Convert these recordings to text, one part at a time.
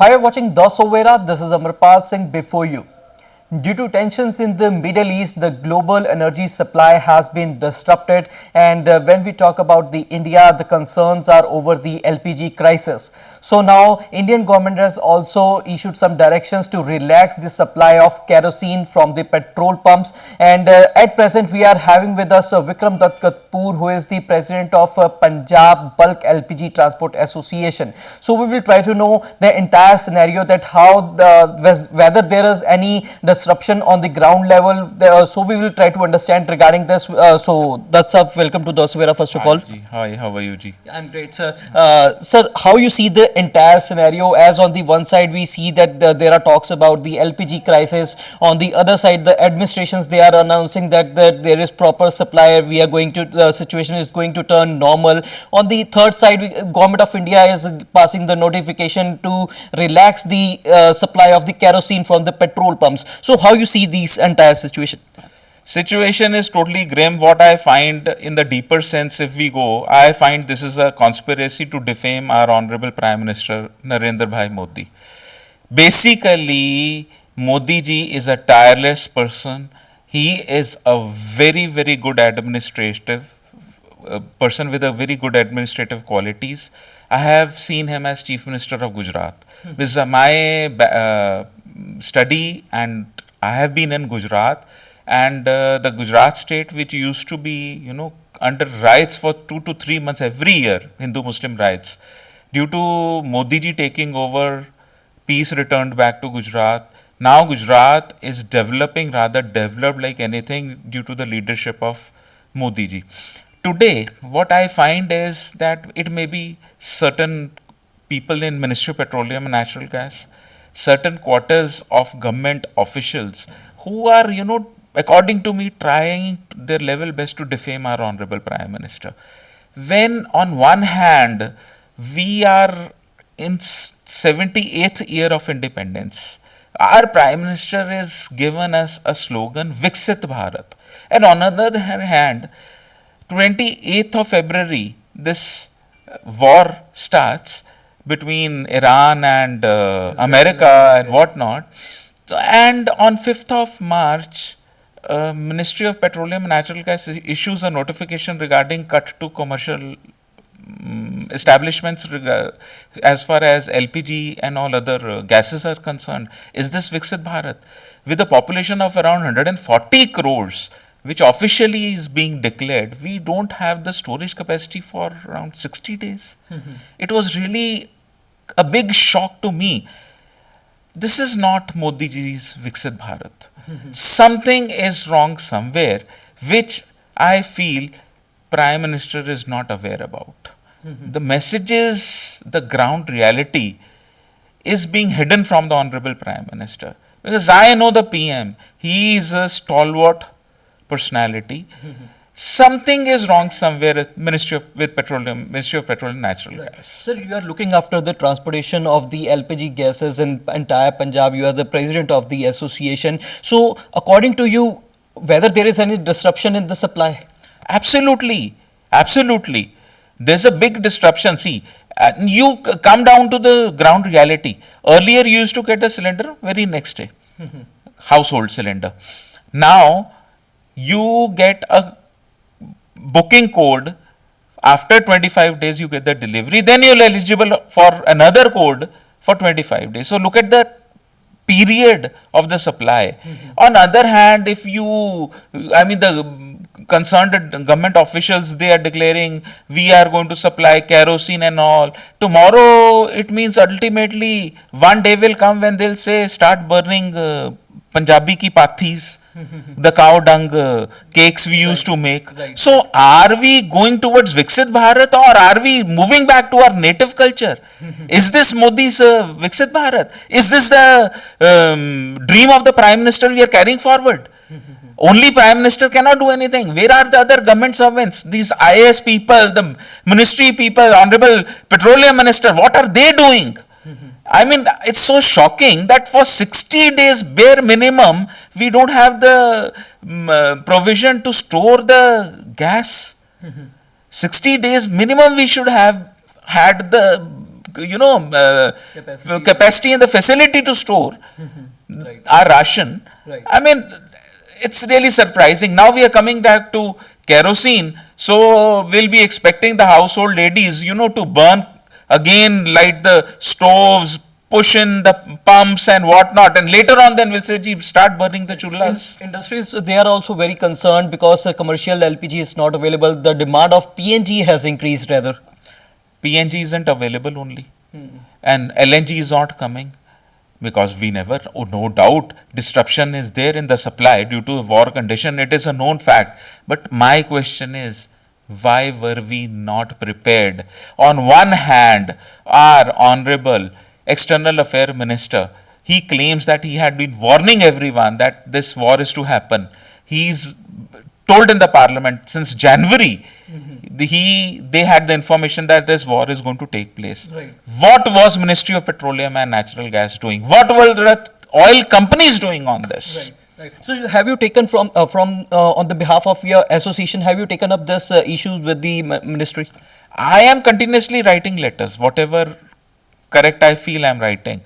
Hi, you're watching The Savera. This is Amarpal Singh before you. Due to tensions in the Middle East, the global energy supply has been disrupted. And when we talk about the India, the concerns are over the LPG crisis. So now, Indian government has also issued some directions to relax the supply of kerosene from the petrol pumps. And at present, we are having with us Vikram Dutt Kapoor, who is the president of Punjab Bulk LPG Transport Association. So we will try to know the entire scenario, that how whether there is any disruption on the ground level. So we will try to understand regarding this. So that's up. Welcome to the Savera first of all. Ji. Hi, how are you, Ji? I'm great, sir. Sir, how you see the entire scenario? As on the one side, we see that there are talks about the LPG crisis. On the other side, the administrations, they are announcing that there is proper supply. We are going to, the situation is going to turn normal. On the third side, Government of India is passing the notification to relax the supply of the kerosene from the petrol pumps. So how you see this entire situation? Situation is totally grim. What I find in the deeper sense, if we go, I find this is a conspiracy to defame our Honorable Prime Minister Narendra Bhai Modi. Basically, Modi ji is a tireless person. He is a very, very good administrative person with a very good administrative qualities. I have seen him as Chief Minister of Gujarat. This is my study, and I have been in Gujarat, and the Gujarat state, which used to be, under riots for 2 to 3 months every year, Hindu-Muslim riots, due to Modi ji taking over, peace returned back to Gujarat. Now Gujarat is developing, rather developed like anything, due to the leadership of Modi ji. Today, what I find is that it may be certain people in Ministry of Petroleum and Natural Gas, certain quarters of government officials who are, according to me, trying their level best to defame our Honorable Prime Minister. When on one hand, we are in 78th year of independence, our Prime Minister has given us a slogan, Viksit Bharat. And on the other hand, 28th of February, this war starts between Iran and America and whatnot. So, and on 5th of March, Ministry of Petroleum and Natural Gas issues a notification regarding cut to commercial establishments as far as LPG and all other gases are concerned. Is this Viksit Bharat? With a population of around 140 crores, which officially is being declared, we don't have the storage capacity for around 60 days. It was really a big shock to me. This is not Modi ji's Viksit Bharat. Something is wrong somewhere, which I feel Prime Minister is not aware about. The messages, the ground reality is being hidden from the Honorable Prime Minister. Because I know the PM, he is a stalwart personality. Something is wrong somewhere at Ministry of Petroleum and Natural Gas. Sir, you are looking after the transportation of the LPG gases in entire Punjab. You are the president of the association. So, according to you, whether there is any disruption in the supply? Absolutely, absolutely. There's a big disruption. See, you come down to the ground reality. Earlier, you used to get a cylinder very next day, household cylinder. Now, you get a booking code. After 25 days, you get the delivery. Then you're eligible for another code for 25 days. So look at the period of the supply. On other hand, if the concerned government officials, they are declaring we are going to supply kerosene and all. Tomorrow, it means ultimately one day will come when they'll say start burning Punjabi ki pathis, the cow dung cakes we used to make. Right. So, are we going towards Viksit Bharat, or are we moving back to our native culture? Is this Modi's Viksit Bharat? Is this the dream of the Prime Minister we are carrying forward? Only Prime Minister cannot do anything. Where are the other government servants? These IAS people, the ministry people, Honorable Petroleum Minister, what are they doing? I mean, it's so shocking that for 60 days bare minimum, we don't have the provision to store the gas. 60 days minimum we should have had the capacity and the facility to store Right. our ration. Right. I mean, it's really surprising. Now we are coming back to kerosene, so we'll be expecting the household ladies, to burn again, light the stoves, push in the pumps and whatnot, and later on then we'll say, "Gee, start burning the chullas." Industries, they are also very concerned because commercial LPG is not available. The demand of PNG has increased rather. PNG isn't available only, and LNG is not coming because we never, oh, no doubt, disruption is there in the supply due to war condition. It is a known fact. But my question is, why were we not prepared? On one hand, our honorable external affair minister, he claims that he had been warning everyone that this war is to happen. He's told in the parliament since January, they had the information that this war is going to take place. Right. What was Ministry of Petroleum and Natural Gas doing? What were the oil companies doing on this? Right. So have you taken from on the behalf of your association, have you taken up this issue with the ministry? I am continuously writing letters, whatever correct I feel I'm writing.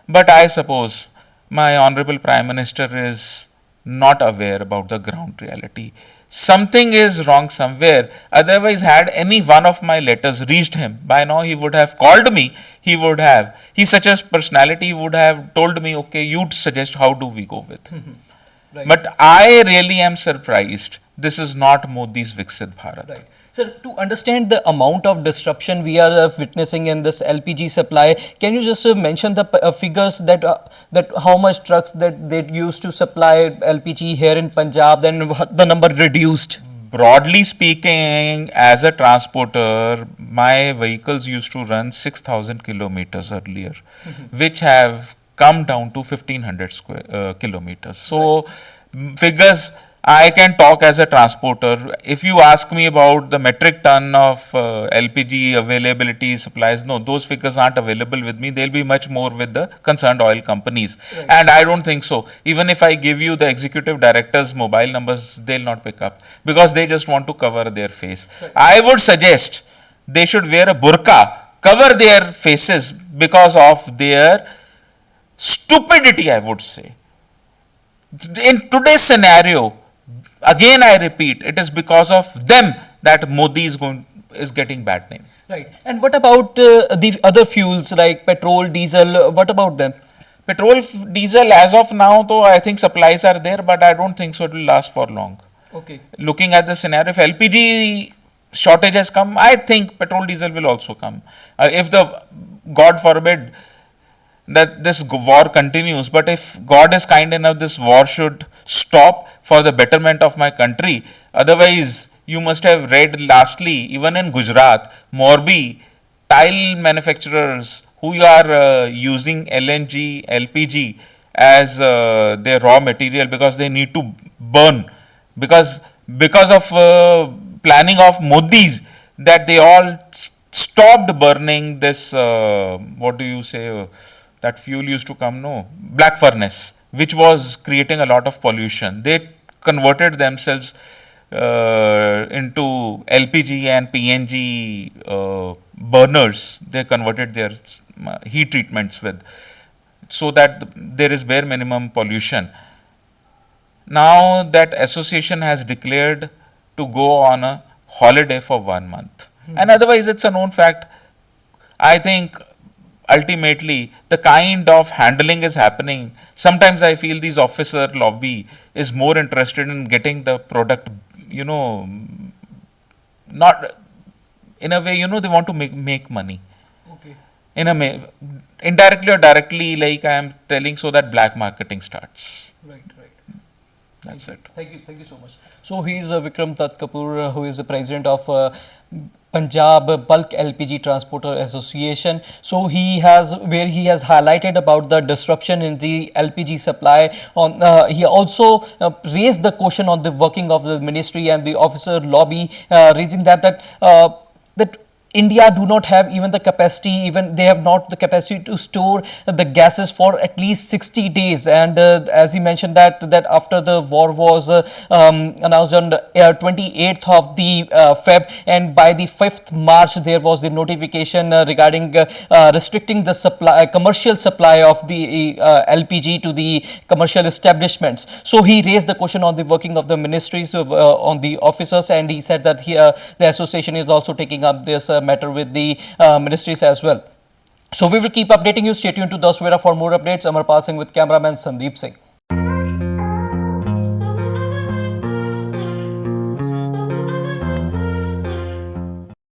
But I suppose my honorable Prime Minister is not aware about the ground reality. Something is wrong somewhere. Otherwise, had any one of my letters reached him, by now he would have called me. He would have. He's such a personality, he would have told me, okay, you'd suggest how do we go with. Right. But I really am surprised. This is not Modi's Viksit Bharat. Right. Sir, to understand the amount of disruption we are witnessing in this LPG supply, can you just mention the figures that how much trucks that they used to supply LPG here in Punjab, then what the number reduced? Broadly speaking, as a transporter, my vehicles used to run 6,000 kilometers earlier, which have come down to 1,500 kilometers. So, figures, I can talk as a transporter. If you ask me about the metric ton of LPG availability supplies, no, those figures aren't available with me. They'll be much more with the concerned oil companies. Right. And I don't think so. Even if I give you the executive director's mobile numbers, they'll not pick up because they just want to cover their face. Right. I would suggest they should wear a burqa, cover their faces because of their stupidity, I would say. In today's scenario, again I repeat, it is because of them that Modi is getting bad name. Right. And what about the other fuels like petrol, diesel? What about them? Petrol, diesel, as of now, though, I think supplies are there, but I don't think so it will last for long. Okay. Looking at the scenario, if LPG shortage has come, I think petrol, diesel will also come. If the, God forbid, that this war continues, but if God is kind enough, this war should stop for the betterment of my country. Otherwise, you must have read lastly, even in Gujarat, Morbi, tile manufacturers who are using LNG, LPG as their raw material because they need to burn. Because of planning of Modi's, that they all stopped burning this, what do you say, that fuel used to come, no, black furnace, which was creating a lot of pollution. They converted themselves into LPG and PNG burners. They converted their heat treatments with, so that there is bare minimum pollution. Now that association has declared to go on a holiday for 1 month. And otherwise it's a known fact. I think ultimately the kind of handling is happening. Sometimes I feel these officer lobby is more interested in getting the product, not in a way, they want to make money. Okay. In a indirectly or directly, like I am telling, so that black marketing starts. Right. That's it. Thank you so much. So he is Vikram Dutt Kapoor, who is the president of Punjab Bulk LPG Transporter Association. So he has highlighted about the disruption in the LPG supply. He also raised the question on the working of the ministry and the officer lobby, raising that India do not have even the capacity, even they have not the capacity to store the gases for at least 60 days. And as he mentioned that after the war was announced on the 28th of the Feb, and by the 5th March there was the notification regarding restricting the supply, commercial supply of the LPG to the commercial establishments. So he raised the question on the working of the ministries, on the officers, and he said that the association is also taking up this matter with the ministries as well. So we will keep updating you. Stay tuned to the Savera for more updates. Amarpal Singh with cameraman Sandeep Singh.